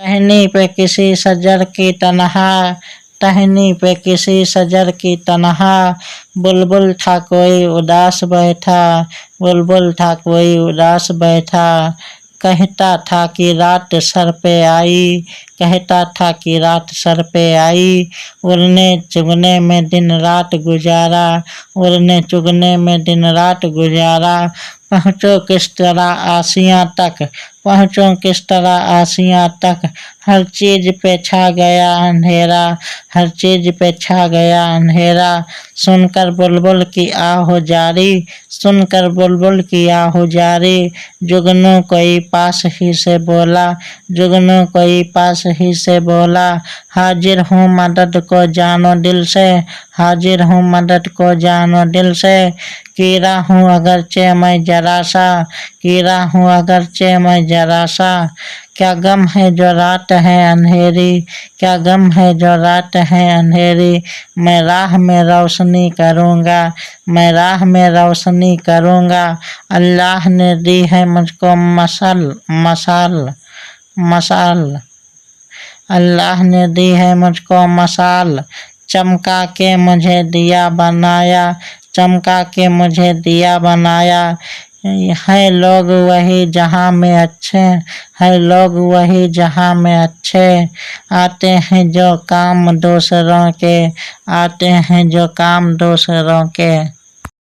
टहनी पे किसी सजर की तनहा, टहनी पे किसी सजर की तनहा, बुलबुल था कोई उदास बैठा, बुलबुल था कोई उदास बैठा। कहता था कि रात सर पे आई, कहता था कि रात सर पे आई, उड़ने चुगने में दिन रात गुजारा, उड़ने चुगने में दिन रात गुजारा। पहुँचो किस तरह आसियाँ तक, पहुँचो किस तरह आसियाँ तक, हर चीज पे छा गया अंधेरा, हर चीज पे छा गया अंधेरा। सुनकर बुलबुल की आहो जारी, सुनकर बुलबुल की आहो जारी, जुगनू कोई पास ही से बोला, जुगनू कोई पास ही से बोला। हाजिर हूँ मदद को जानो दिल से, हाजिर हूँ मदद को जानो दिल से। कीड़ा हूँ अगरचे मैं जरा सा, कीड़ा हूँ अगरचे मैं जरा सा। क्या गम है जो रात है अंधेरी, क्या गम है जो रात है अंधेरी। मैं राह में रोशनी करूँगा, मैं राह में रोशनी करूँगा। अल्लाह ने दी है मुझको मशाल, मशाल, मशाल, अल्लाह ने दी है मुझको मशाल। चमका के मुझे दिया बनाया, चमका के मुझे दिया बनाया। है लोग वही जहाँ में अच्छे, है लोग वही जहाँ में अच्छे। आते हैं जो काम दूसरों के, आते हैं जो काम दूसरों के।